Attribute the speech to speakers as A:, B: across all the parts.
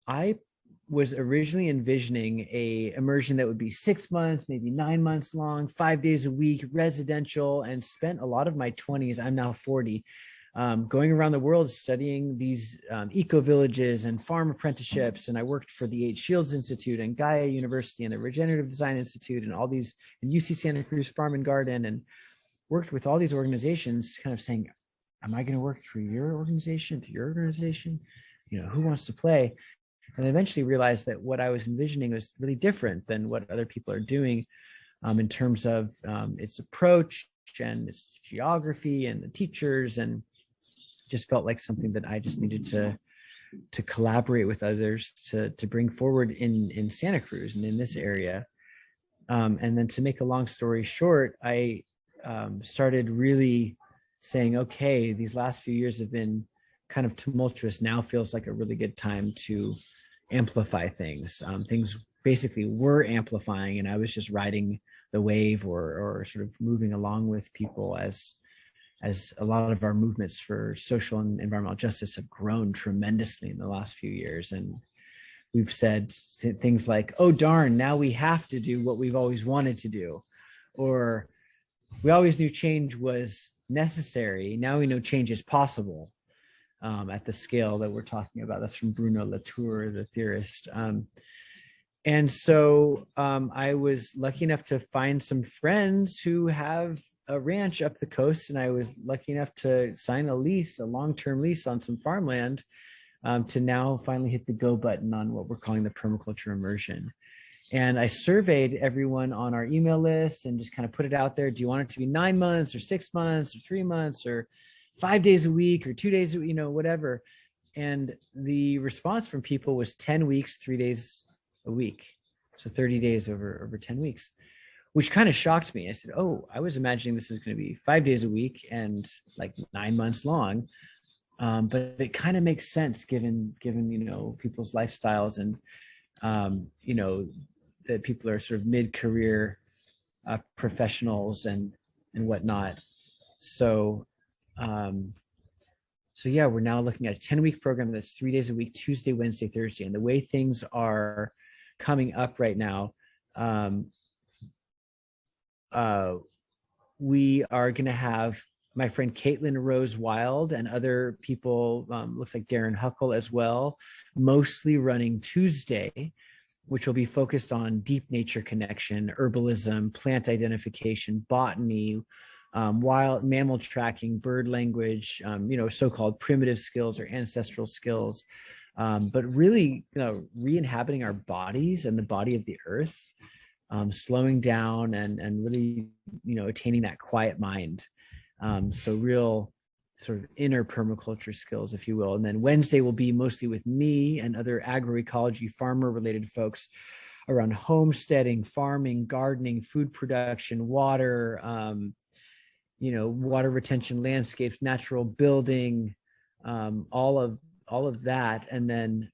A: I was originally envisioning a immersion that would be 6 months, maybe 9 months long, 5 days a week, residential, and spent a lot of my 20s, I'm now 40, going around the world studying these eco villages and farm apprenticeships. And I worked for the H. Shields Institute and Gaia University and the Regenerative Design Institute and all these, and UC Santa Cruz Farm and Garden, and worked with all these organizations kind of saying, am I going to work through your organization, through your organization? You know, who wants to play? And I eventually realized that what I was envisioning was really different than what other people are doing in terms of its approach and its geography and the teachers, and just felt like something that I just needed to collaborate with others to bring forward in Santa Cruz and in this area. And then to make a long story short, I started really saying, okay, these last few years have been kind of tumultuous. Now feels like a really good time to amplify things. Things basically were amplifying, and I was just riding the wave or sort of moving along with people as a lot of our movements for social and environmental justice have grown tremendously in the last few years. And we've said things like, oh, darn, now we have to do what we've always wanted to do. Or we always knew change was necessary. Now we know change is possible. At the scale that we're talking about. That's from Bruno Latour, the theorist. And so I was lucky enough to find some friends who have a ranch up the coast, and I was lucky enough to sign a lease, a long-term lease on some farmland, to now finally hit the go button on what we're calling the Permaculture Immersion. And I surveyed everyone on our email list and just kind of put it out there. Do you want it to be 9 months or 6 months or 3 months or 5 days a week or 2 days, you know, whatever. And the response from people was 10 weeks, 3 days a week. So 30 days over 10 weeks, which kind of shocked me. I said, oh, I was imagining this is going to be 5 days a week and like 9 months long. But it kind of makes sense given, you know, people's lifestyles and, you know, that people are sort of mid-career professionals and whatnot. So yeah, we're now looking at a 10-week program that's 3 days a week, Tuesday, Wednesday, Thursday. And the way things are coming up right now, we are going to have my friend Caitlin Rose Wild and other people, looks like Darren Huckle as well, mostly running Tuesday, which will be focused on deep nature connection, herbalism, plant identification, botany, wild mammal tracking, bird language, you know, so-called primitive skills or ancestral skills, but really, you know, re-inhabiting our bodies and the body of the earth, slowing down and really, you know, attaining that quiet mind. So real sort of inner permaculture skills, if you will. And then Wednesday will be mostly with me and other agroecology, farmer-related folks around homesteading, farming, gardening, food production, water, you know, water retention, landscapes, natural building, all of that. And then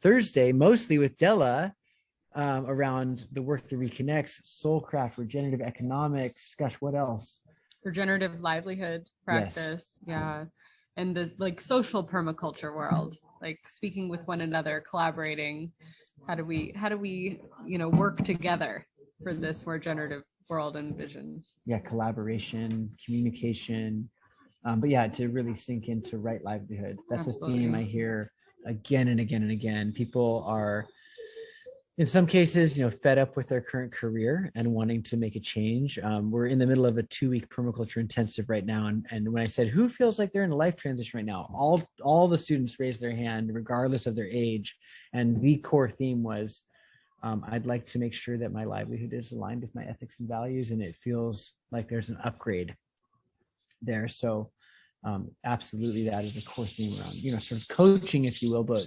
A: Thursday, mostly with Della, around the work that reconnects, soulcraft, regenerative economics, gosh, what else?
B: Regenerative livelihood practice. Yes. Yeah. And the like social permaculture world, like speaking with one another, collaborating. How do we, you know, work together for this regenerative world and vision?
A: Yeah, collaboration, communication, but yeah, to really sink into right livelihood. That's Absolutely. A theme I hear again and again and again. People are, in some cases, you know, fed up with their current career and wanting to make a change. We're in the middle of a 2-week permaculture intensive right now, and when I said who feels like they're in a life transition right now, all the students raised their hand, regardless of their age, and the core theme was, I'd like to make sure that my livelihood is aligned with my ethics and values, and it feels like there's an upgrade there. So absolutely, that is a core theme around, you know, sort of coaching, if you will, but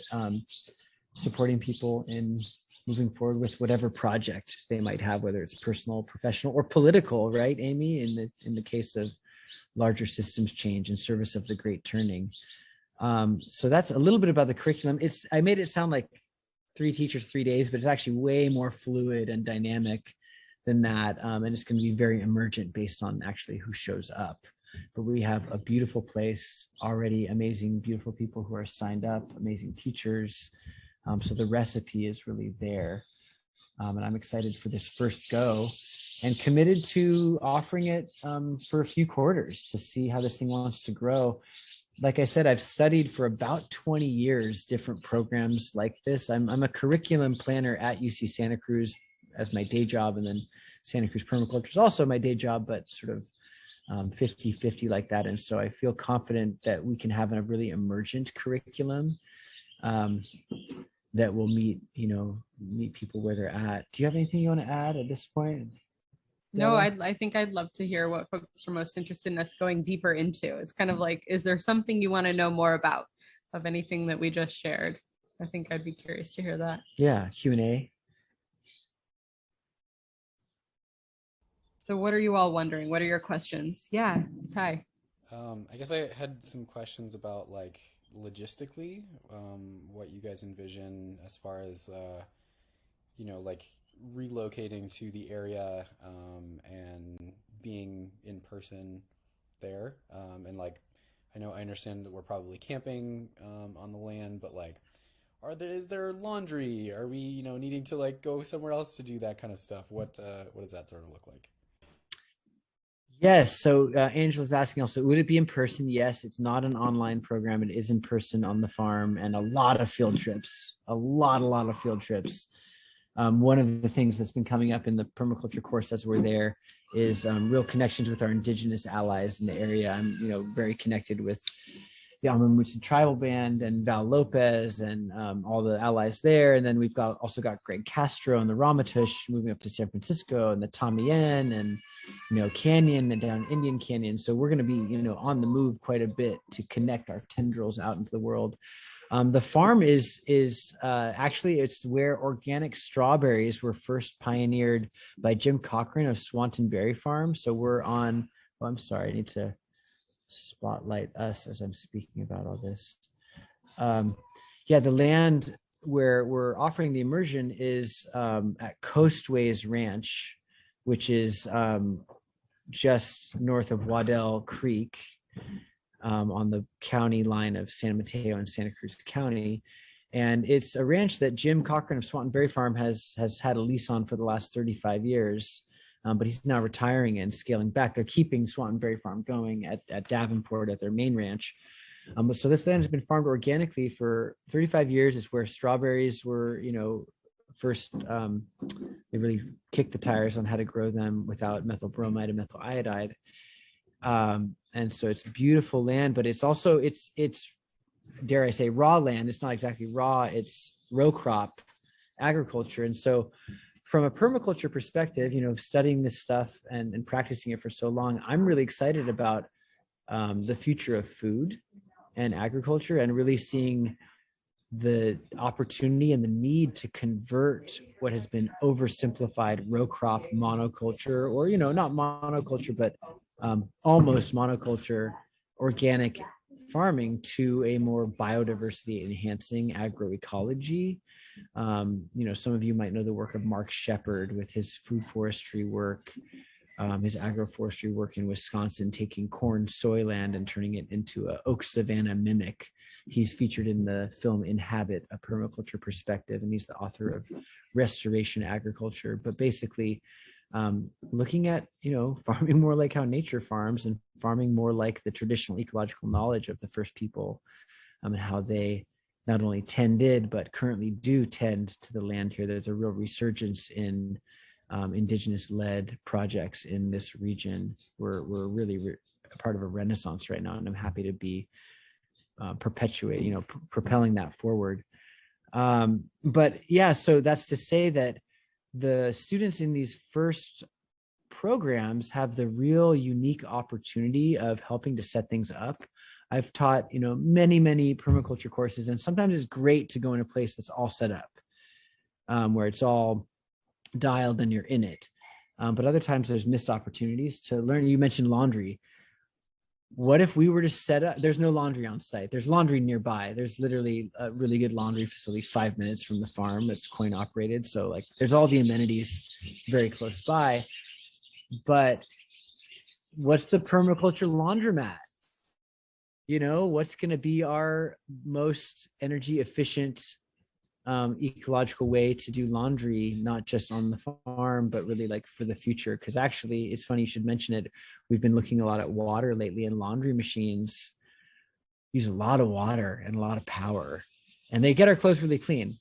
A: supporting people in moving forward with whatever project they might have, whether it's personal, professional, or political, right, Amy, in the case of larger systems change in service of the great turning. So that's a little bit about the curriculum. I made it sound like 3 teachers, 3 days, but it's actually way more fluid and dynamic than that. And it's going to be very emergent based on actually who shows up. but we have a beautiful place already, amazing, beautiful people who are signed up, amazing teachers. So the recipe is really there. And I'm excited for this first go and committed to offering it for a few quarters to see how this thing wants to grow. Like I said, I've studied for about 20 years different programs like this. I'm a curriculum planner at UC Santa Cruz as my day job, and then Santa Cruz Permaculture is also my day job, but sort of 50-50 like that. And so I feel confident that we can have a really emergent curriculum that will meet people where they're at. Do you have anything you want to add at this point?
B: No, I think I'd love to hear what folks are most interested in us going deeper into. It's kind of like, is there something you want to know more about of anything that we just shared? I think I'd be curious to hear that.
A: Yeah, Q&A.
B: So what are you all wondering? What are your questions? Yeah, Ty.
C: I guess I had some questions about like logistically, what you guys envision as far as, like relocating to the area and being in person there. And like, I understand that we're probably camping on the land, but like, is there laundry? Are we, needing to like go somewhere else to do that kind of stuff? What does that sort of look like?
A: Yes. So Angela's asking also, would it be in person? Yes, it's not an online program. It is in person on the farm, and a lot of field trips, a lot of field trips. One of the things that's been coming up in the permaculture course as we're there is real connections with our indigenous allies in the area. I'm, very connected with the Amamutsi tribal band and Val Lopez and all the allies there. And then we've also got Greg Castro and the Ramatush moving up to San Francisco, and the Tamiyen and, Canyon and down Indian Canyon. So we're going to be, on the move quite a bit to connect our tendrils out into the world. The farm is actually, it's where organic strawberries were first pioneered by Jim Cochran of Swanton Berry Farm. So we're on, I'm sorry, I need to spotlight us as I'm speaking about all this. The land where we're offering the immersion is at Coastways Ranch, which is just north of Waddell Creek, on the county line of San Mateo and Santa Cruz County. And it's a ranch that Jim Cochran of Swanton Berry Farm has had a lease on for the last 35 years. But he's now retiring and scaling back. They're keeping Swanton Berry Farm going at Davenport at their main ranch. So this land has been farmed organically for 35 years. It's where strawberries were, first, they really kicked the tires on how to grow them without methyl bromide and methyl iodide. And so it's beautiful land, but it's also, it's dare I say, raw land. It's not exactly raw, it's row crop agriculture. And so from a permaculture perspective, studying this stuff and practicing it for so long, I'm really excited about the future of food and agriculture, and really seeing the opportunity and the need to convert what has been oversimplified row crop monoculture, or, not monoculture, but almost monoculture organic farming to a more biodiversity enhancing agroecology. Some of you might know the work of Mark Shepard with his food forestry work, his agroforestry work in Wisconsin, taking corn soy land and turning it into a oak savanna mimic. He's featured in the film Inhabit, a permaculture perspective, and he's the author of Restoration Agriculture. But basically, looking at, farming more like how nature farms, and farming more like the traditional ecological knowledge of the first people, and how they not only tended, but currently do tend to the land here. There's a real resurgence in indigenous-led projects in this region. We're really a part of a renaissance right now, and I'm happy to be propelling that forward. But yeah, so that's to say that the students in these first programs have the real unique opportunity of helping to set things up. I've taught, many permaculture courses, and sometimes it's great to go in a place that's all set up, where it's all dialed and you're in it. But other times there's missed opportunities to learn. You mentioned laundry. What if we were to set up, there's no laundry on site. There's laundry nearby. There's literally a really good laundry facility 5 minutes from the farm that's coin operated. So like there's all the amenities very close by. But what's the permaculture laundromat? You know, what's going to be our most energy efficient, ecological way to do laundry, not just on the farm, but really like for the future. Because actually, it's funny you should mention it. We've been looking a lot at water lately, and laundry machines use a lot of water and a lot of power, and they get our clothes really clean.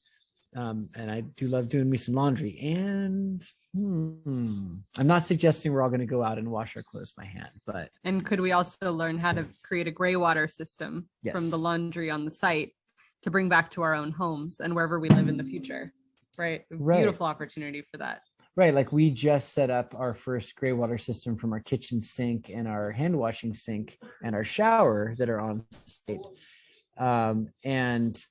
A: And I do love doing me some laundry. And I'm not suggesting we're all going to go out and wash our clothes by hand, but.
B: And could we also learn how to create a gray water system from the
A: Yes.
B: laundry on the site to bring back to our own homes and wherever we live in the future? Right.
A: Right.
B: Beautiful opportunity for that.
A: Right. Like we just set up our first gray water system from our kitchen sink and our hand washing sink and our shower that are on site. And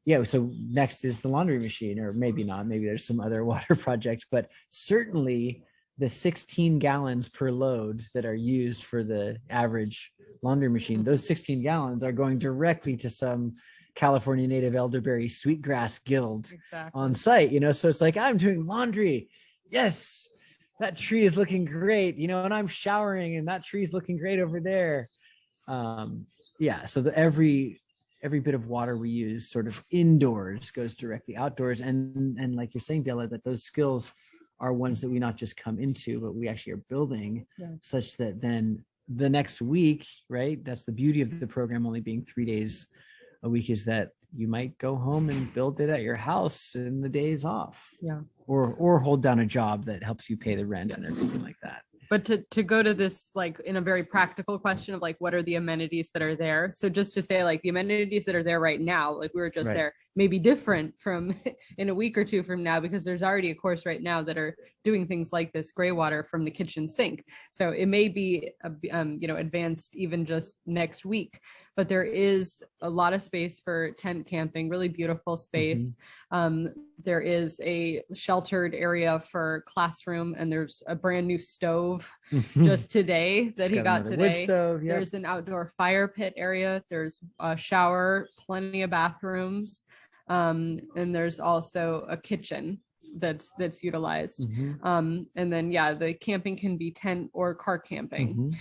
A: yeah, so next is the laundry machine, or maybe not, maybe there's some other water project, but certainly the 16 gallons per load that are used for the average laundry machine, those 16 gallons are going directly to some California native elderberry sweetgrass guild on site, you know? So it's like, I'm doing laundry. Yes, that tree is looking great, you know, and I'm showering and that tree is looking great over there. Yeah, so every bit of water we use sort of indoors goes directly outdoors. And like you're saying, Della, that those skills are ones that we not just come into, but we actually are building such that then the next week, right? That's the beauty of the program only being 3 days a week, is that you might go home and build it at your house in the days off.
B: Yeah.
A: Or hold down a job that helps you pay the rent and everything like that.
B: But to go to this, like in a very practical question of like, what are the amenities that are there? So just to say, like, the amenities that are there right now, like we were just there, may be different from in a week or two from now, because there's already a course right now that are doing things like this gray water from the kitchen sink. So it may be, advanced even just next week, but there is a lot of space for tent camping, really beautiful space. There is a sheltered area for classroom, and there's a brand new stove just today that he got today.
A: Wood stove,
B: There's an outdoor fire pit area. There's a shower, plenty of bathrooms. And there's also a kitchen that's utilized. And then, the camping can be tent or car camping.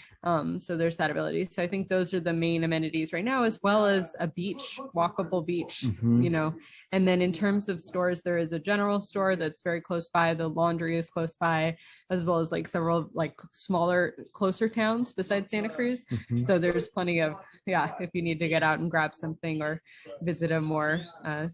B: So there's that ability. So I think those are the main amenities right now, as well as a beach, walkable beach, and then in terms of stores, there is a general store that's very close by. The laundry is close by, as well as like several like smaller, closer towns besides Santa Cruz. So there's plenty of, if you need to get out and grab something or visit a more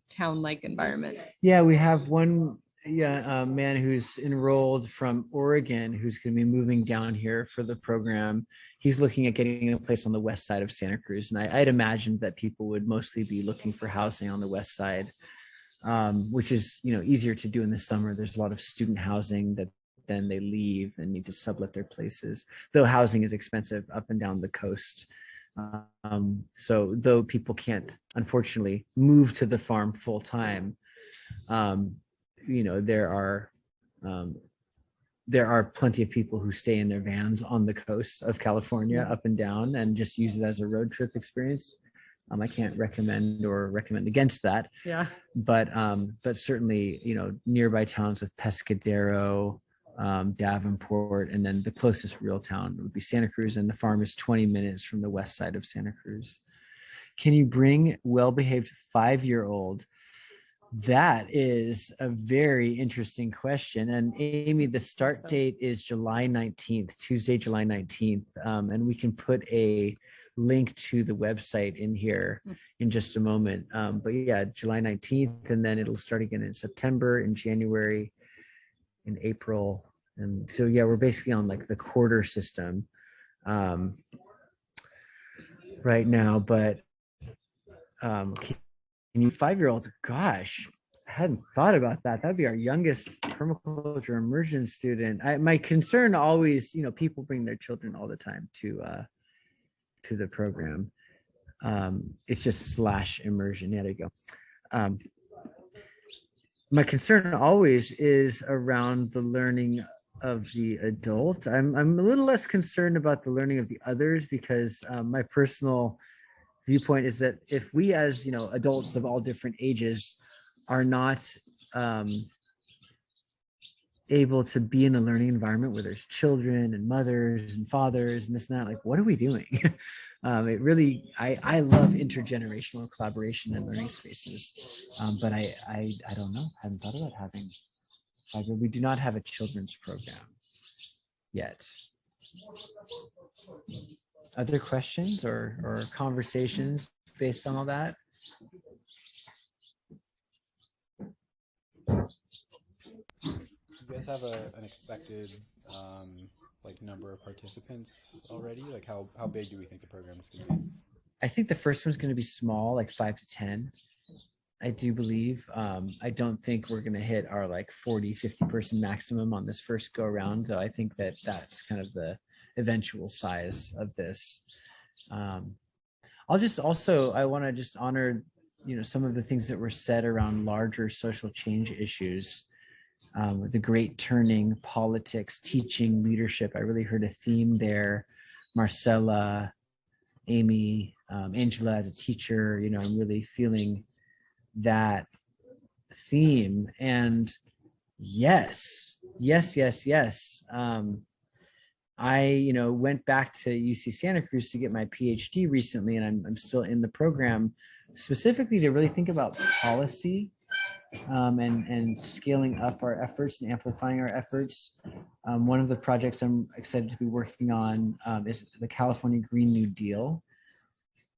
B: town-like environment.
A: Yeah, we have one man who's enrolled from Oregon who's going to be moving down here for the program. He's looking at getting a place on the west side of Santa Cruz, and I'd imagined that people would mostly be looking for housing on the west side, which is easier to do in the summer. There's a lot of student housing that then they leave and need to sublet their places, though housing is expensive up and down the coast. So though people can't unfortunately move to the farm full time, there are plenty of people who stay in their vans on the coast of California up and down and just use it as a road trip experience. I can't recommend against that. But certainly, nearby towns of Pescadero, Davenport, and then the closest real town would be Santa Cruz, and the farm is 20 minutes from the west side of Santa Cruz. Can you bring well-behaved 5-year-old? That is a very interesting question. And Amy, the start date is July 19th, Tuesday, July 19th. And we can put a link to the website in here in just a moment. But yeah, July 19th, and then it'll start again in September, in January, in April. And so, yeah, we're basically on like the quarter system right now. But and you 5-year-olds, gosh, I hadn't thought about that. That'd be our youngest permaculture immersion student. My concern always, people bring their children all the time to the program. It's just /immersion. Yeah, there you go. My concern always is around the learning of the adult. I'm a little less concerned about the learning of the others, because my personal viewpoint is that if we as adults of all different ages are not able to be in a learning environment where there's children and mothers and fathers and this and that. Like, what are we doing? It really, I love intergenerational collaboration and learning spaces. But I don't know. I haven't thought about having 5-year. We do not have a children's program yet. Other questions or conversations based on all that?
C: You guys have an expected like number of participants already? Like how big do we think the program is going to be?
A: I think the first one's going to be small, like 5 to 10. I do believe. I don't think we're going to hit our like 40, 50 person maximum on this first go around, though. I think that that's kind of the eventual size of this. I'll just also, I want to just honor, some of the things that were said around larger social change issues. The great turning, politics, teaching, leadership. I really heard a theme there. Marcella, Amy, Angela as a teacher, I'm really feeling that theme. And yes. I, went back to UC Santa Cruz to get my PhD recently, and I'm still in the program specifically to really think about policy and scaling up our efforts and amplifying our efforts. One of the projects I'm excited to be working on is the California Green New Deal.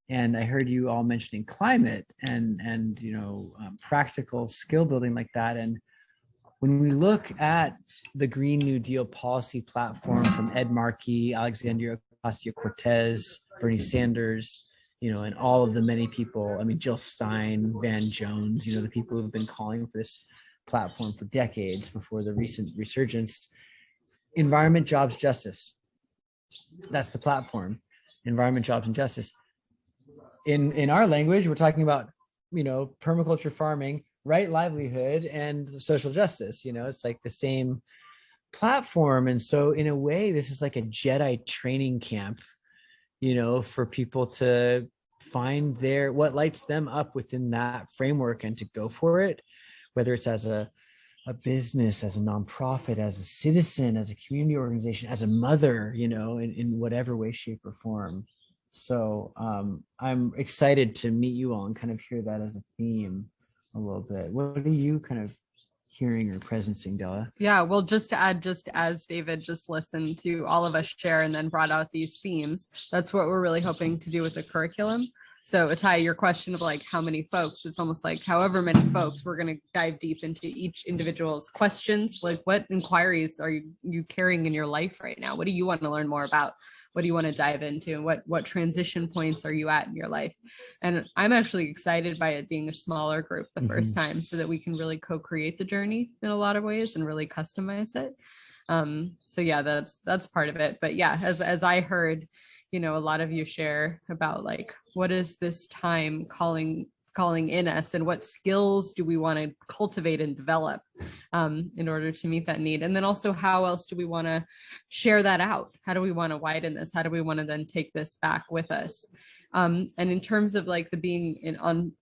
A: And I heard you all mentioning climate and practical skill building like that. And when we look at the Green New Deal policy platform from Ed Markey, Alexandria Ocasio-Cortez, Bernie Sanders, and all of the many people, Jill Stein, Van Jones, the people who've been calling for this platform for decades before the recent resurgence. Environment, jobs, justice. That's the platform. Environment, jobs, and justice. In our language, we're talking about, permaculture farming, right livelihood, and social justice. It's like the same platform. And so in a way, this is like a Jedi training camp, for people to find what lights them up within that framework and to go for it, whether it's as a business, as a nonprofit, as a citizen, as a community organization, as a mother, in whatever way, shape, or form. So I'm excited to meet you all and kind of hear that as a theme a little bit. What are you kind of hearing or presencing, Della?
B: Yeah, well, just to add, just as David just listened to all of us share and then brought out these themes, that's what we're really hoping to do with the curriculum. So Atai, your question of like how many folks, it's almost like however many folks, we're going to dive deep into each individual's questions. Like what inquiries are you carrying in your life right now? What do you want to learn more about? What do you want to dive into? And what transition points are you at in your life? And I'm actually excited by it being a smaller group the first time so that we can really co-create the journey in a lot of ways and really customize it. So yeah, that's part of it. But yeah, as I heard, a lot of you share about like, what is this time calling in us and what skills do we want to cultivate and develop in order to meet that need? And then also, how else do we want to share that out? How do we want to widen this? How do we want to then take this back with us? And in terms of like the being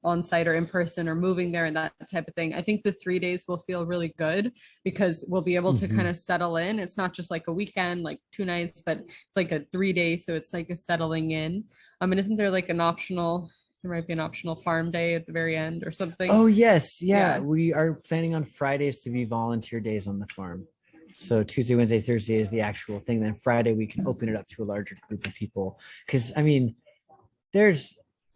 B: on site or in person or moving there and that type of thing, I think the 3 days will feel really good because we'll be able to kind of settle in. It's not just like a weekend, like 2 nights, but it's like a 3 day. So it's like a settling in. And isn't there like there might be an optional farm day at the very end or something?
A: Oh, yes. Yeah. We are planning on Fridays to be volunteer days on the farm. So Tuesday, Wednesday, Thursday is the actual thing. Then Friday, we can open it up to a larger group of people. Because,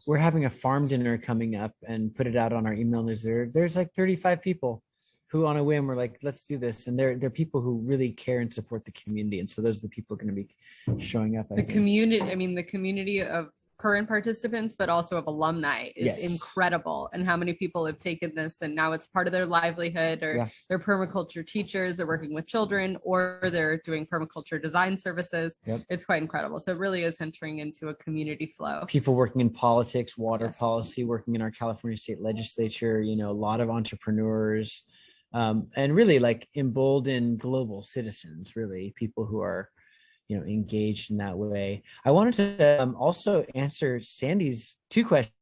A: we're having a farm dinner coming up and put it out on our email newsletter. There's like 35 people who on a whim were like, let's do this. And they're people who really care and support the community. And so those are the people going to be showing up.
B: The community of current participants, but also of alumni is incredible. And how many people have taken this and now it's part of their livelihood, or they're permaculture teachers, they're working with children, or they're doing permaculture design services. It's quite incredible. So it really is entering into a community flow. People
A: working in politics, water policy, working in our California state legislature, a lot of entrepreneurs, and really like emboldened global citizens, really people who are engaged in that way. I wanted to also answer Sandy's 2 questions.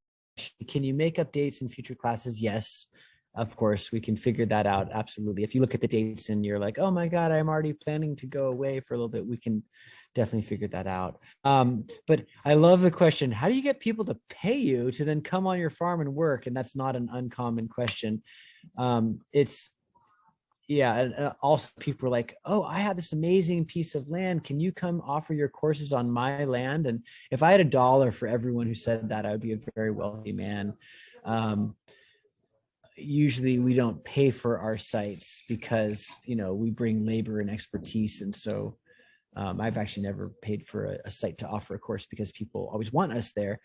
A: Can you make up dates in future classes? Yes. of course, we can figure that out. Absolutely. If you look at the dates and you're like, oh my God, I'm already planning to go away for a little bit, we can definitely figure that out. But I love the question, how do you get people to pay you to then come on your farm and work? And that's not an uncommon question. And also people are like, oh, I have this amazing piece of land. Can you come offer your courses on my land? And if I had $1 for everyone who said that, I would be a very wealthy man. Usually we don't pay for our sites because, we bring labor and expertise. And so I've actually never paid for a site to offer a course because people always want us there.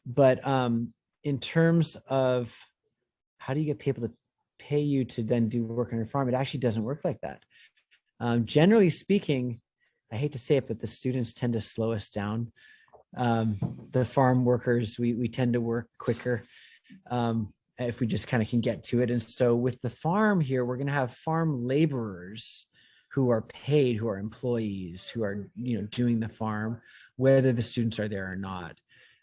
A: But in terms of how do you get people to pay you to then do work on your farm, it actually doesn't work like that. Generally speaking, I hate to say it, but the students tend to slow us down. The farm workers, we tend to work quicker if we just kind of can get to it. And so with the farm here, we're going to have farm laborers who are paid, who are employees, who are doing the farm, whether the students are there or not.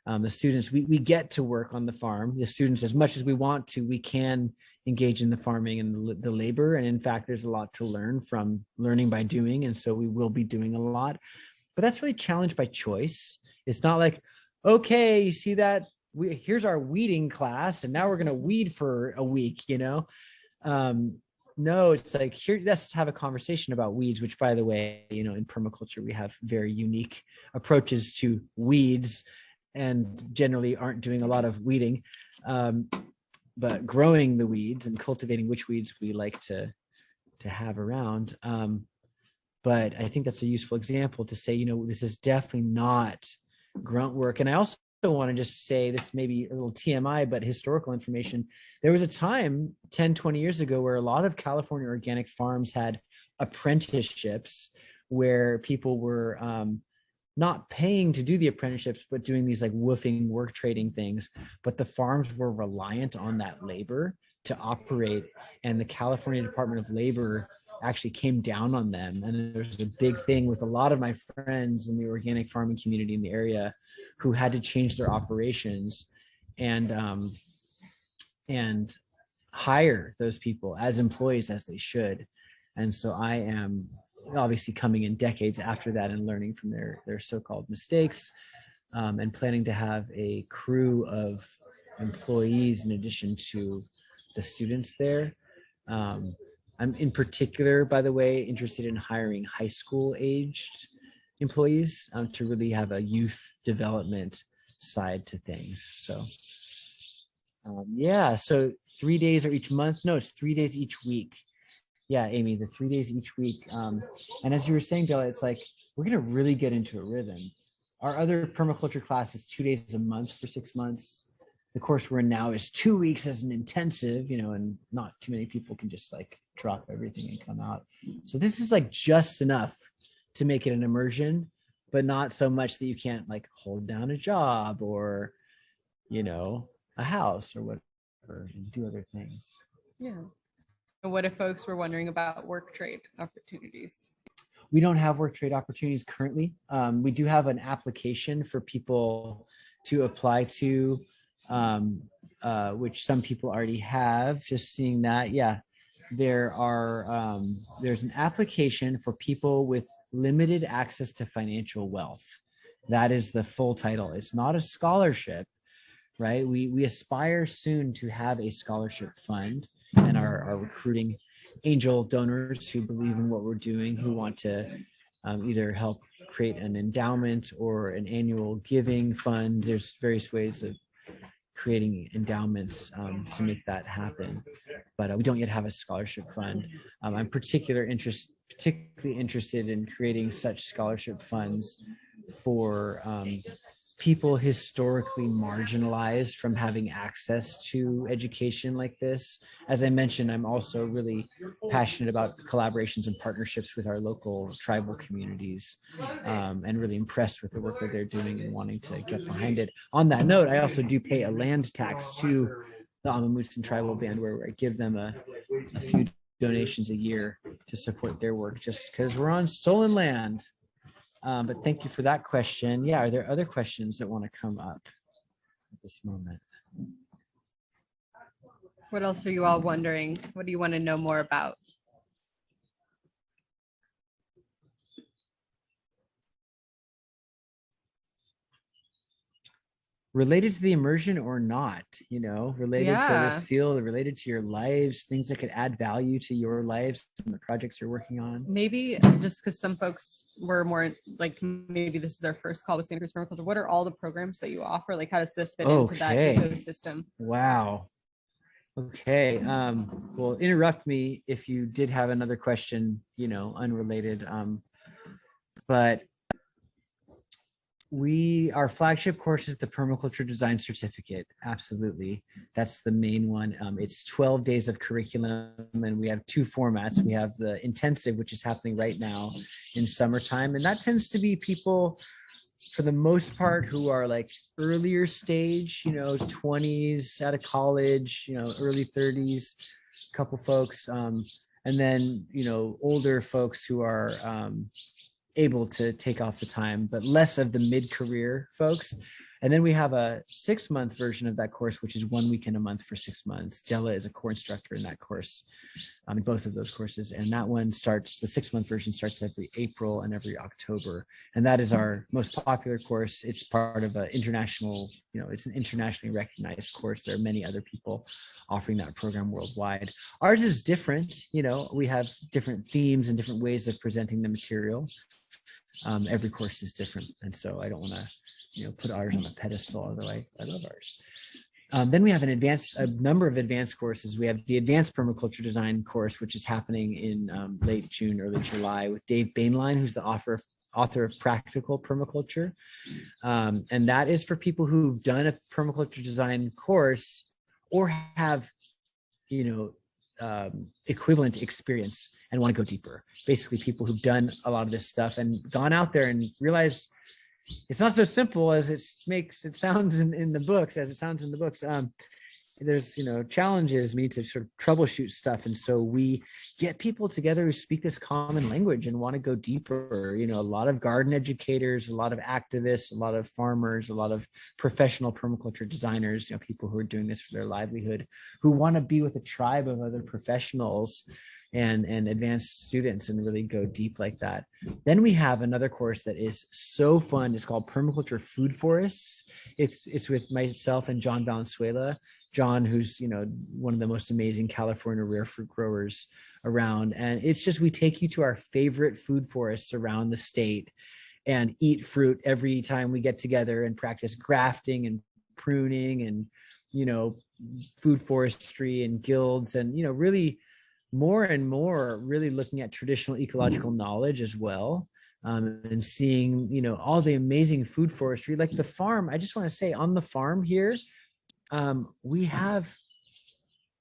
A: The students, we get to work on the farm. The students, as much as we want to, we can engage in the farming and the labor. And in fact, there's a lot to learn from learning by doing. And so we will be doing a lot, but that's really challenged by choice. It's not like, okay, you see that? Here's our weeding class, and now we're going to weed for a week, No, it's like, here, let's have a conversation about weeds, which, by the way, in permaculture, we have very unique approaches to weeds and generally aren't doing a lot of weeding, but growing the weeds and cultivating which weeds we like to have around. But I think that's a useful example to say, this is definitely not grunt work. And I also want to just say, this may be a little TMI, but historical information. There was a time 10, 20 years ago where a lot of California organic farms had apprenticeships where people were not paying to do the apprenticeships, but doing these like woofing work trading things. But the farms were reliant on that labor to operate. And the California Department of Labor actually came down on them. And there's a big thing with a lot of my friends in the organic farming community in the area who had to change their operations and hire those people as employees as they should. And so I am obviously coming in decades after that and learning from their so-called mistakes, and planning to have a crew of employees in addition to the students there. I'm in particular, by the way, interested in hiring high school aged employees to really have a youth development side to things. So so 3 days or each month? No, it's 3 days each week. Yeah, Amy, the 3 days each week. And as you were saying, Della, it's like, we're going to really get into a rhythm. Our other permaculture class is 2 days a month for 6 months. The course we're in now is 2 weeks as an intensive, and not too many people can just like drop everything and come out. So this is like just enough to make it an immersion, but not so much that you can't like hold down a job or, a house or whatever and do other things.
B: Yeah. And what if folks were wondering about work trade opportunities?
A: We don't have work trade opportunities currently. We do have an application for people to apply to, which some people already have. Just seeing that, there's an application for people with limited access to financial wealth. That is the full title. It's not a scholarship, right? We aspire soon to have a scholarship fund and are recruiting angel donors who believe in what we're doing, who want to either help create an endowment or an annual giving fund. There's various ways of creating endowments to make that happen, but we don't yet have a scholarship fund. I'm particularly interested in creating such scholarship funds for people historically marginalized from having access to education like this. As I mentioned, I'm also really passionate about collaborations and partnerships with our local tribal communities, and really impressed with the work that they're doing and wanting to get behind it. On that note, I also do pay a land tax to the Amamutsun tribal band, where I give them a few donations a year to support their work, just because we're on stolen land. But thank you for that question. Yeah, are there other questions that want to come up at this moment?
B: What else are you all wondering? What do you want to know more about?
A: Related to the immersion or not, related to this
B: Yeah.
A: field, related to your lives, things that could add value to your lives and the projects you're working on.
B: Maybe just because some folks were more like, maybe this is their first call with Santa Cruz Permaculture. What are all the programs that you offer? Like, how does this fit into that ecosystem?
A: Wow. Okay. Well, interrupt me if you did have another question, unrelated. But our flagship course is the Permaculture Design Certificate. Absolutely. That's the main one. It's 12 days of curriculum, and we have two formats. We have the intensive, which is happening right now in summertime. And that tends to be people, for the most part, who are like earlier stage, 20s out of college, early 30s, couple folks. And then, older folks who are able to take off the time, but less of the mid-career folks. And then we have a 6-month version of that course, which is 1 weekend a month for 6 months. Della is a core instructor in that course, in both of those courses. And that one starts, the 6-month version starts every April and every October. And that is our most popular course. It's part of an international, it's an internationally recognized course. There are many other people offering that program worldwide. Ours is different. We have different themes and different ways of presenting the material. Every course is different. And so I don't want to, put ours on a pedestal, although I love ours. Then we have a number of advanced courses. We have the Advanced Permaculture Design course, which is happening in late June, early July, with Dave Bainline, who's the author of Practical Permaculture. And that is for people who've done a permaculture design course or have, equivalent experience and want to go deeper. Basically, people who've done a lot of this stuff and gone out there and realized it's not so simple as it sounds in the books, there's challenges. We need to sort of troubleshoot stuff, and so we get people together who speak this common language and want to go deeper. A lot of garden educators, a lot of activists, a lot of farmers, a lot of professional permaculture designers, people who are doing this for their livelihood, who want to be with a tribe of other professionals and advanced students and really go deep like that. Then we have another course that is so fun. It's called Permaculture Food Forests. It's with myself and John Valenzuela. John, who's one of the most amazing California rare fruit growers around. And it's just, we take you to our favorite food forests around the state and eat fruit every time we get together and practice grafting and pruning and food forestry and guilds, and really more and more really looking at traditional ecological knowledge as well. And seeing all the amazing food forestry, like the farm. I just want to say, on the farm here, we have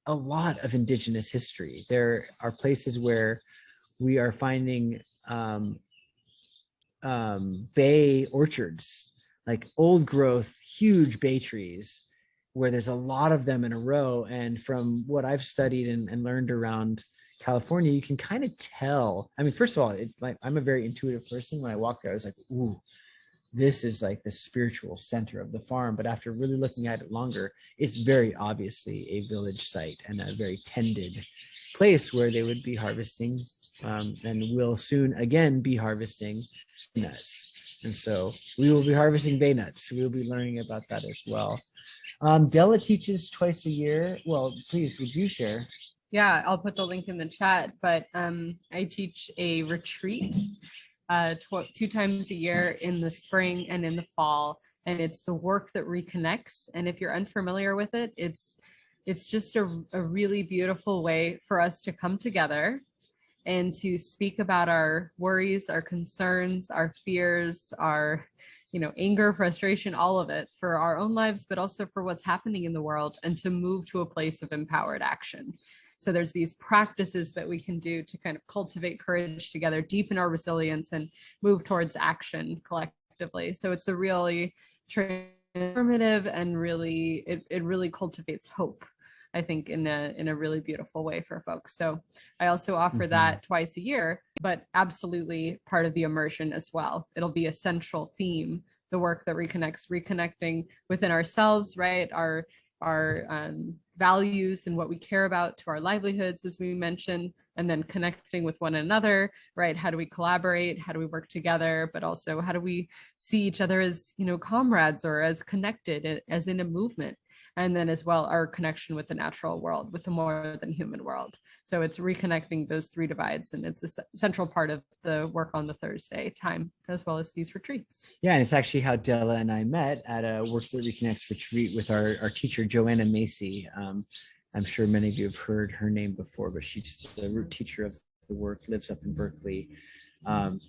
A: a lot of indigenous history. There are places where we are finding bay orchards, like old growth, huge bay trees, where there's a lot of them in a row. And from what I've studied and learned around California, you can kind of tell. I mean, first of all, I'm a very intuitive person. When I walked there, I was like, ooh, this is like the spiritual center of the farm. But after really looking at it longer, it's very obviously a village site and a very tended place where they would be harvesting and will soon again be harvesting nuts. And so we will be harvesting bay nuts. We will be learning about that as well. Della teaches twice a year. Well, please, would you share?
B: Yeah, I'll put the link in the chat, but I teach a retreat 2 times a year in the spring and in the fall, and it's the work that reconnects. And if you're unfamiliar with it, it's just a really beautiful way for us to come together and to speak about our worries, our concerns, our fears, our anger, frustration, all of it, for our own lives, but also for what's happening in the world, and to move to a place of empowered action. So there's these practices that we can do to kind of cultivate courage together, deepen our resilience, and move towards action collectively. So it's a really transformative, and really, it really cultivates hope, I think, in a really beautiful way for folks. So I also offer that twice a year, but absolutely part of the immersion as well. It'll be a central theme, the work that reconnecting within ourselves, right? Our values and what we care about to our livelihoods, as we mentioned, and then connecting with one another, right? How do we collaborate? How do we work together? But also, how do we see each other as, comrades or as connected, as in a movement? And then as well, our connection with the natural world, with the more than human world. So it's reconnecting those three divides. And it's a central part of the work on the Thursday time, as well as these retreats.
A: Yeah, and it's actually how Della and I met at a Work That Reconnects retreat with our teacher, Joanna Macy. I'm sure many of you have heard her name before, but she's the root teacher of the work, lives up in Berkeley. And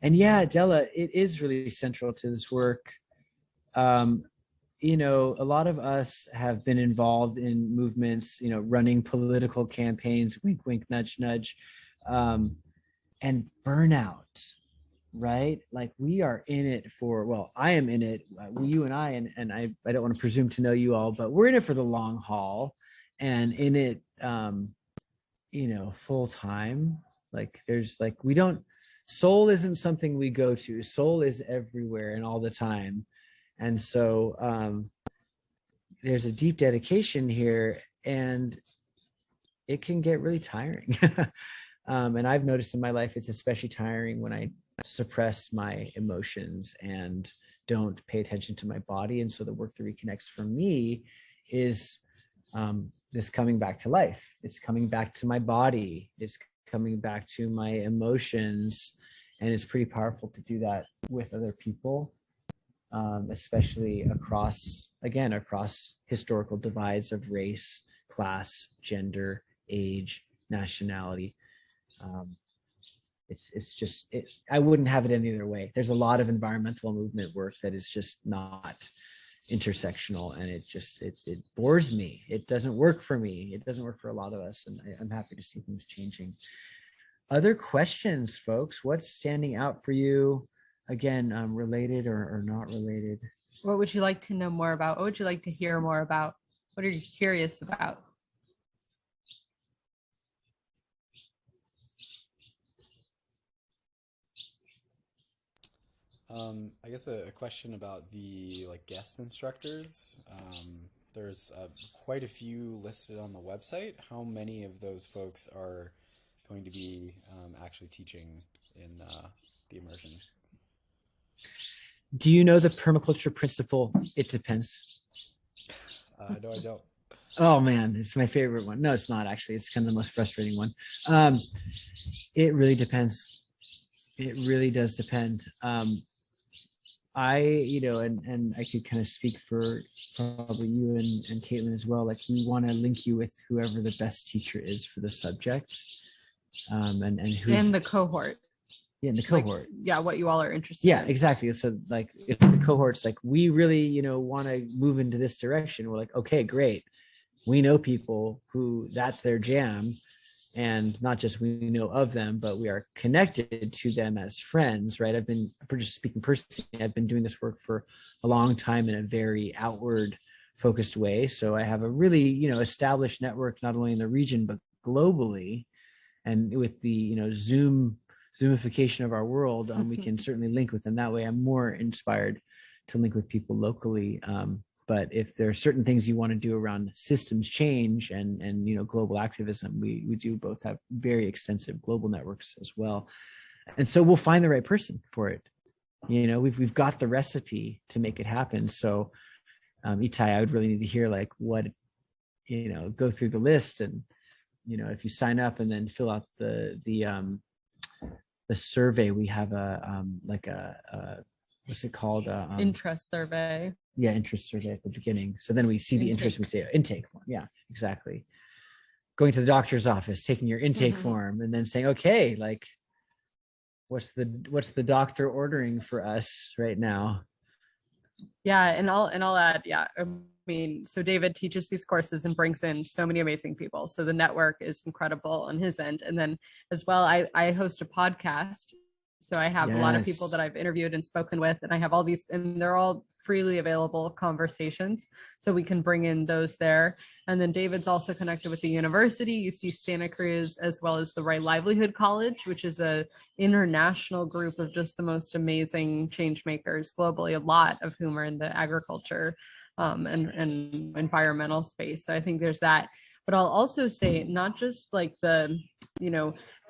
A: yeah, Della, it is really central to this work. A lot of us have been involved in movements, running political campaigns, wink, wink, nudge, nudge, and burnout, right? Like we are in it I am in it, you and I, and I don't want to presume to know you all, but we're in it for the long haul and in it, full time. Like there's soul isn't something we go to. Soul is everywhere and all the time. And so there's a deep dedication here, and it can get really tiring. And I've noticed in my life, it's especially tiring when I suppress my emotions and don't pay attention to my body. And so the work that reconnects for me is this coming back to life. It's coming back to my body. It's coming back to my emotions. And it's pretty powerful to do that with other people. Especially across historical divides of race, class, gender, age, nationality. I wouldn't have it any other way. There's a lot of environmental movement work that is just not intersectional, and it bores me. It doesn't work for me. It doesn't work for a lot of us, and I'm happy to see things changing. Other questions, folks? What's standing out for you? Again, related or not related?
B: What would you like to know more about? What would you like to hear more about? What are you curious about?
C: I guess a question about the guest instructors. There's quite a few listed on the website. How many of those folks are going to be actually teaching in the immersion?
A: Do you know the permaculture principle? It depends.
C: No, I don't.
A: Oh man, it's my favorite one. No, it's not actually. It's kind of the most frustrating one. It really depends. It really does depend. And I could kind of speak for probably you and Caitlin as well. Like we want to link you with whoever the best teacher is for the subject. And who's
B: in the cohort.
A: Yeah, in the cohort.
B: What you all are interested in.
A: Yeah, exactly. So if the cohort's we really, want to move into this direction, we're like, okay, great. We know people who that's their jam. And not just we know of them, but we are connected to them as friends, right? Just speaking personally, I've been doing this work for a long time in a very outward focused way. So I have a really, established network, not only in the region, but globally. And with the, Zoomification of our world, we can certainly link with them that way. I'm more inspired to link with people locally. But if there are certain things you want to do around systems change and global activism, we do both have very extensive global networks as well. And so we'll find the right person for it. We've got the recipe to make it happen. So Itai, I would really need to hear what, go through the list, and if you sign up and then fill out the survey, we have a what's it called?
B: Interest survey.
A: Yeah, interest survey at the beginning. So then we see the interest, we say intake form. Yeah, exactly. Going to the doctor's office, taking your intake form, and then saying, okay, what's the doctor ordering for us right now?
B: Yeah, and I'll add, so David teaches these courses and brings in so many amazing people. So the network is incredible on his end. And then as well, I host a podcast. So I have a lot of people that I've interviewed and spoken with, and I have all these, and they're all freely available conversations. So we can bring in those there. And then David's also connected with the university, UC Santa Cruz, as well as the Livelihood College, which is a international group of just the most amazing change makers globally, a lot of whom are in the agriculture and environmental space. So I think there's that. But I'll also say not just like the,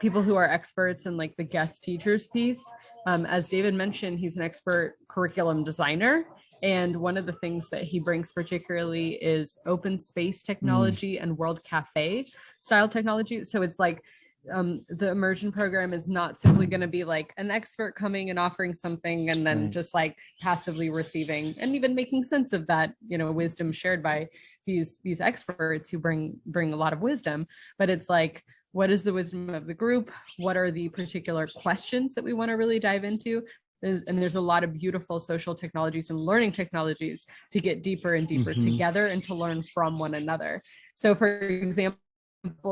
B: people who are experts and like the guest teachers piece. As David mentioned, he's an expert curriculum designer. And one of the things that he brings particularly is open space technology and World Cafe style technology. So it's like the immersion program is not simply going to be like an expert coming and offering something and then just like passively receiving and even making sense of that, wisdom shared by these experts who bring a lot of wisdom. But it's like, what is the wisdom of the group? What are the particular questions that we want to really dive into? There's a lot of beautiful social technologies and learning technologies to get deeper and deeper together and to learn from one another. So for example,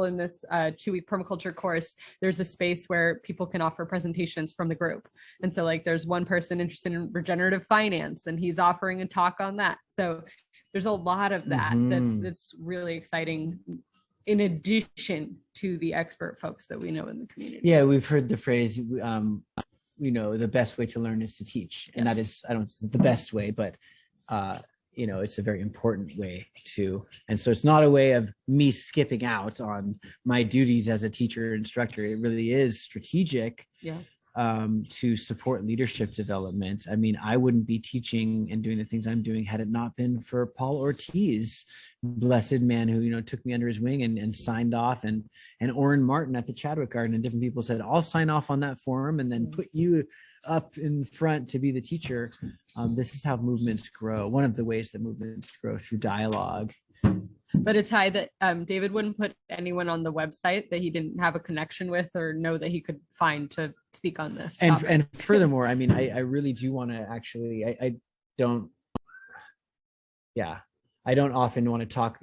B: in this 2-week permaculture course, there's a space where people can offer presentations from the group. And so like there's one person interested in regenerative finance and he's offering a talk on that. So there's a lot of that that's really exciting, in addition to the expert folks that we know in the community.
A: Yeah, we've heard the phrase, the best way to learn is to teach. And that is, I don't know, the best way, but, it's a very important way to. And so it's not a way of me skipping out on my duties as a teacher instructor. It really is strategic to support leadership development. I mean, I wouldn't be teaching and doing the things I'm doing had it not been for Paul Ortiz, blessed man who, took me under his wing and signed off, and Orrin Martin at the Chadwick Garden, and different people said, I'll sign off on that form and then put you up in front to be the teacher. This is how movements grow. One of the ways that movements grow, through dialogue.
B: But it's high that David wouldn't put anyone on the website that he didn't have a connection with or know that he could find to speak on this.
A: And furthermore, I mean, I really do want to actually, I don't often want to talk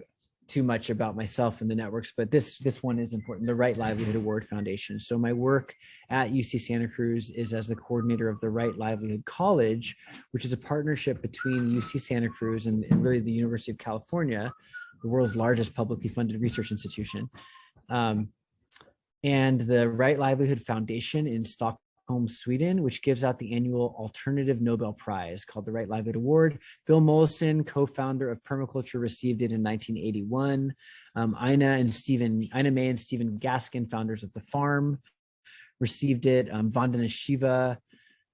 A: too much about myself and the networks, but this one is important, the Right Livelihood Award Foundation. So my work at UC Santa Cruz is as the coordinator of the Right Livelihood College, which is a partnership between UC Santa Cruz and really the University of California, the world's largest publicly funded research institution, and the Right Livelihood Foundation in Stockholm, Sweden, which gives out the annual Alternative Nobel Prize called the Right Livelihood Award. Bill Mollison, co-founder of Permaculture, received it in 1981. Ina May and Stephen Gaskin, founders of The Farm, received it. Vandana Shiva,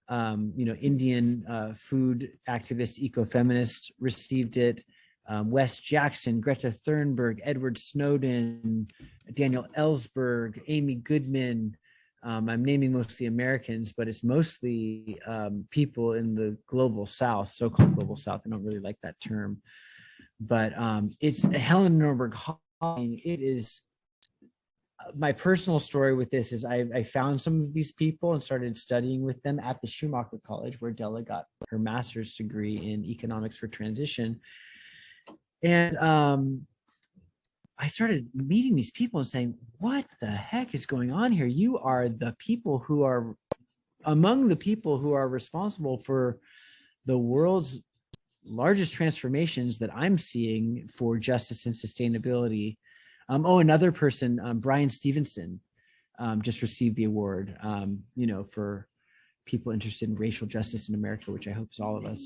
A: Indian food activist, ecofeminist, received it. Wes Jackson, Greta Thunberg, Edward Snowden, Daniel Ellsberg, Amy Goodman. I'm naming mostly Americans, but it's mostly people in the global South, so-called global South. I don't really like that term, but it's Helen Norberg. It is my personal story with this is I found some of these people and started studying with them at the Schumacher College, where Della got her master's degree in economics for transition. And I started meeting these people and saying, what the heck is going on here? You are the people who are among the people who are responsible for the world's largest transformations that I'm seeing for justice and sustainability. Another person, Brian Stevenson, just received the award, for people interested in racial justice in America, which I hope is all of us.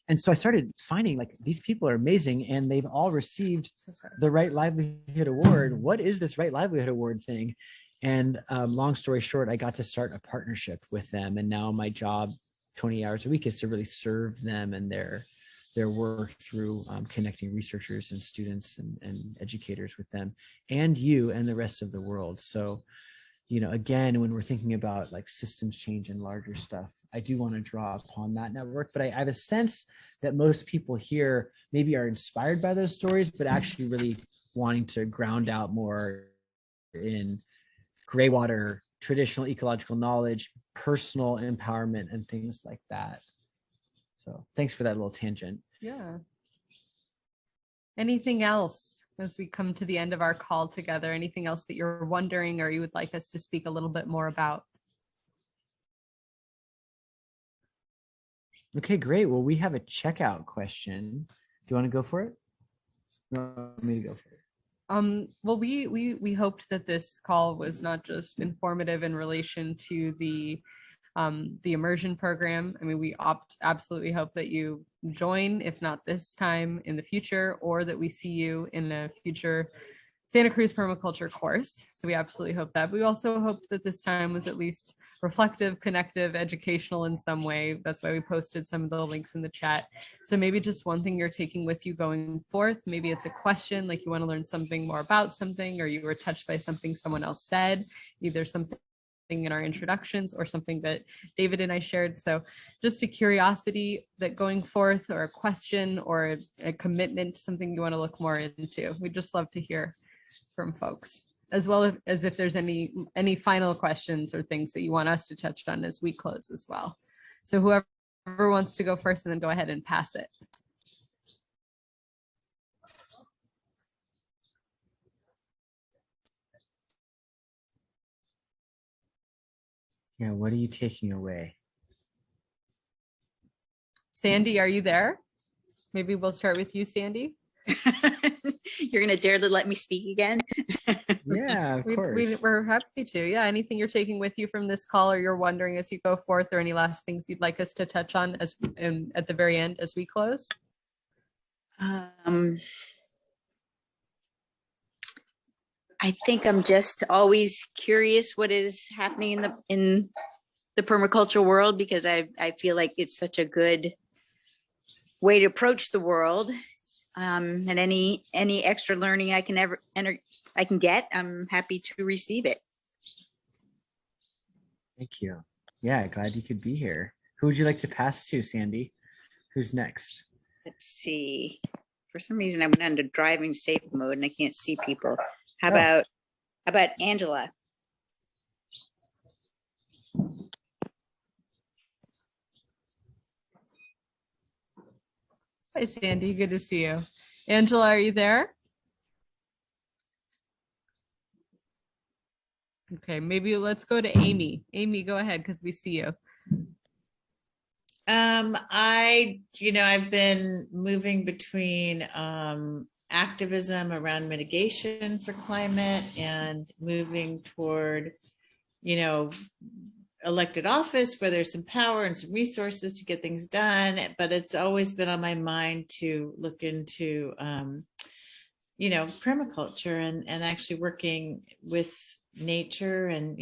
A: And so I started finding like these people are amazing and they've all received the Right Livelihood Award. What is this Right Livelihood Award thing? And long story short, I got to start a partnership with them. And now my job 20 hours a week is to really serve them and their work through connecting researchers and students and educators with them and you and the rest of the world. So, again, when we're thinking about like systems change and larger stuff, I do want to draw upon that network, but I have a sense that most people here maybe are inspired by those stories, but actually really wanting to ground out more in gray water, traditional ecological knowledge, personal empowerment, and things like that. So thanks for that little tangent.
B: Yeah. Anything else as we come to the end of our call together? Anything else that you're wondering or you would like us to speak a little bit more about?
A: Okay, great. Well, we have a checkout question. Do you want to go for it? Or you want me to go for it?
B: Well, we hoped that this call was not just informative in relation to the the immersion program. I mean, we absolutely hope that you join, if not this time, in the future, or that we see you in a future Santa Cruz permaculture course. So we absolutely hope that. We also hope that this time was at least reflective, connective, educational in some way. That's why we posted some of the links in the chat. So maybe just one thing you're taking with you going forth. Maybe it's a question, like you want to learn something more about something, or you were touched by something someone else said, either something in our introductions or something that David and I shared. So just a curiosity that going forth, or a question, or a commitment, something you want to look more into. We'd just love to hear from folks, as well as if there's any final questions or things that you want us to touch on as we close as well. So whoever wants to go first, and then go ahead and pass it.
A: Yeah, what are you taking away?
B: Sandy, are you there? Maybe we'll start with you, Sandy.
D: You're going to dare to let me speak again?
A: Yeah, of course.
B: We're happy to. Yeah, anything you're taking with you from this call, or you're wondering as you go forth, or any last things you'd like us to touch on at the very end as we close?
D: I think I'm just always curious what is happening in the permaculture world, because I feel like it's such a good way to approach the world. And any extra learning I can get, I'm happy to receive it.
A: Thank you. Yeah, glad you could be here. Who would you like to pass to, Sandy? Who's next?
D: Let's see. For some reason, I went under driving safe mode and I can't see people. How about Angela?
B: Hi, Sandy. Good to see you. Angela, are you there? Okay, maybe let's go to Amy. Amy, go ahead, because we see you.
E: I've been moving between activism around mitigation for climate and moving toward, elected office where there's some power and some resources to get things done. But it's always been on my mind to look into, permaculture and actually working with nature. And,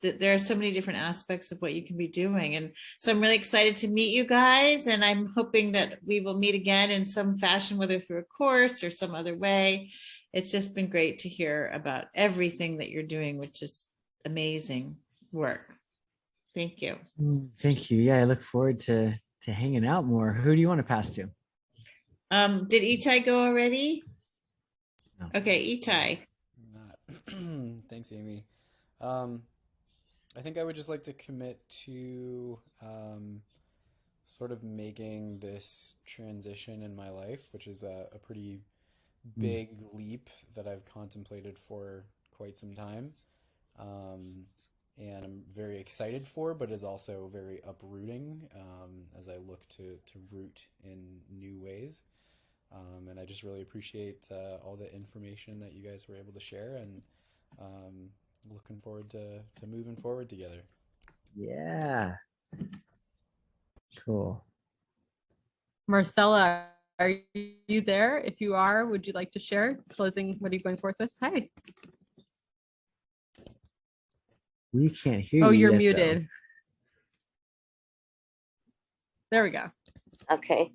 E: there are so many different aspects of what you can be doing. And so I'm really excited to meet you guys. And I'm hoping that we will meet again in some fashion, whether through a course or some other way. It's just been great to hear about everything that you're doing, which is amazing work. Thank you.
A: Thank you. Yeah, I look forward to hanging out more. Who do you want to pass to?
E: Did Itai go already?
A: No.
E: Okay, Itai.
C: Thanks, Amy. I think I would just like to commit to sort of making this transition in my life, which is a pretty big leap that I've contemplated for quite some time. And I'm very excited for, but is also very uprooting as I look to root in new ways. And I just really appreciate all the information that you guys were able to share, and looking forward to moving forward together.
A: Yeah. Cool.
B: Marcella, are you there? If you are, would you like to share closing? What are you going forth with? Hi.
A: We can't hear you.
B: Oh, you're
A: yet,
B: muted. There we go.
F: Okay.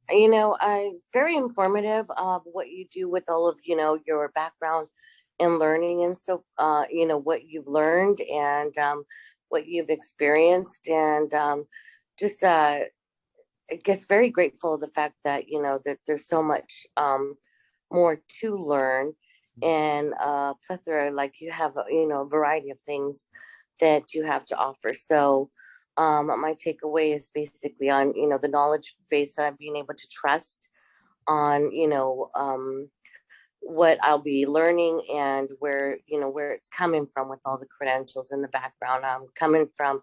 F: It's very informative of what you do with all of, your background in learning and so, what you've learned and what you've experienced, and I guess very grateful of the fact that, that there's so much more to learn, and plethora, like you have, a variety of things that you have to offer. So my takeaway is basically on, the knowledge base that I'm being able to trust on, what I'll be learning and where it's coming from with all the credentials in the background. I'm coming from,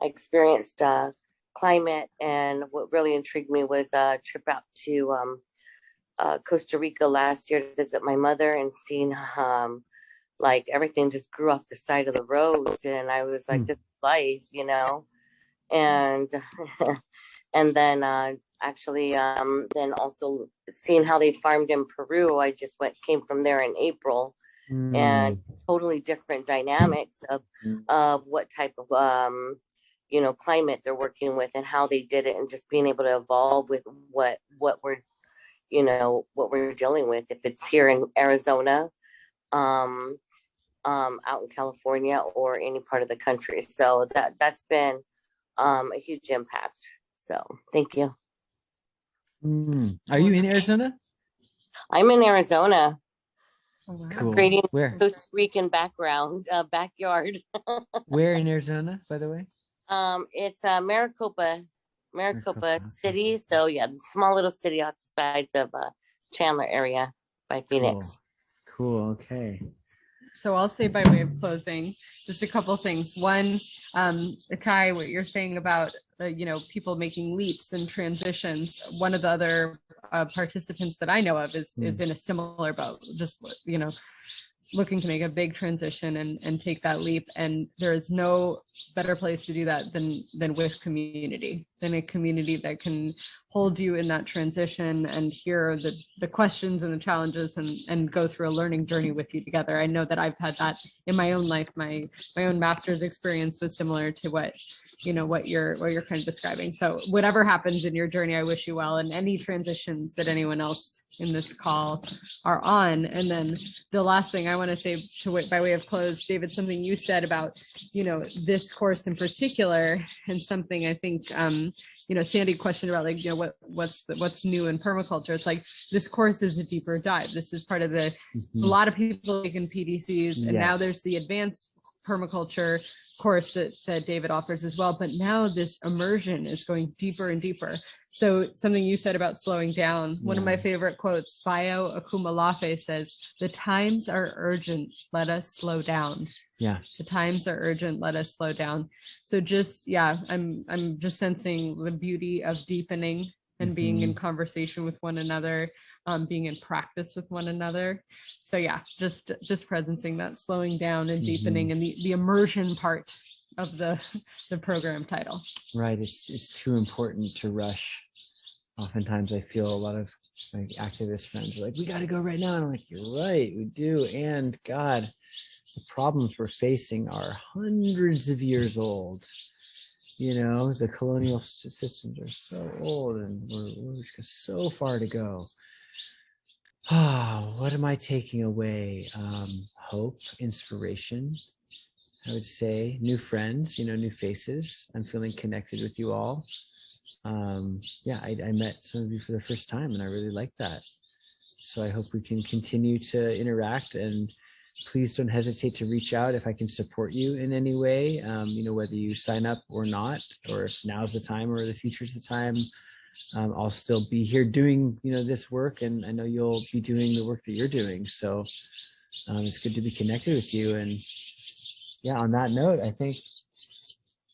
F: I experienced climate, and what really intrigued me was a trip out to Costa Rica last year to visit my mother, and seeing like everything just grew off the side of the roads, and I was like, this is life, and and then actually then also seeing how they farmed in Peru. I just came from there in April, and totally different dynamics of what type of climate they're working with and how they did it, and just being able to evolve with what we're what we're dealing with, if it's here in Arizona, out in California, or any part of the country. So that's been a huge impact. So thank you.
A: Are you in Arizona?
F: I'm in Arizona.
B: Oh, wow.
A: Cool.
F: Creating
A: Where?
F: Costa Rican backyard.
A: Where in Arizona, by the way?
F: It's Maricopa
A: Maricopa,
F: City. So yeah, the small little city off the sides of Chandler area by Phoenix.
A: Cool. Okay.
B: So I'll say by way of closing, just a couple things. One, Itai, what you're saying about people making leaps and transitions. One of the other participants that I know of is in a similar boat, just looking to make a big transition and take that leap. And there is no better place to do that than with community, than a community that can hold you in that transition and hear the questions and the challenges and go through a learning journey with you together. I know that I've had that in my own life. My own master's experience was similar to what you're kind of describing. So whatever happens in your journey, I wish you well, and any transitions that anyone else in this call are on. And then the last thing I want to say by way of close, David, something you said about, this course in particular, and something I think, Sandy questioned about, like, what's new in permaculture. It's like, this course is a deeper dive. This is part of a lot of people taking PDCs, and now there's the advanced permaculture course that David offers as well. But now this immersion is going deeper and deeper. So something you said about slowing down, one of my favorite quotes, Bayo Akumalafe says, "The times are urgent, let us slow down."
A: Yeah.
B: The times are urgent, let us slow down. So just, I'm just sensing the beauty of deepening and being in conversation with one another, being in practice with one another. So just presencing that slowing down and deepening, and the immersion part of the program title.
A: Right. It's too important to rush. Oftentimes I feel a lot of like activist friends are like, we got to go right now. And I'm like, you're right, we do. And God, the problems we're facing are hundreds of years old. The colonial systems are so old, and we're just so far to go. What am I taking away? Hope, inspiration, I would say, new friends, new faces. I'm feeling connected with you all. I met some of you for the first time, and I really like that. So I hope we can continue to interact, and please don't hesitate to reach out if I can support you in any way, whether you sign up or not, or if now's the time or the future's the time. I'll still be here doing, this work, and I know you'll be doing the work that you're doing. So it's good to be connected with you. And on that note, I think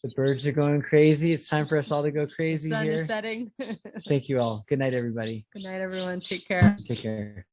A: the birds are going crazy. It's time for us all to go crazy
B: The sun
A: here.
B: is setting.
A: Thank you all. Good night, everybody.
B: Good night, everyone. Take care.
A: Take care.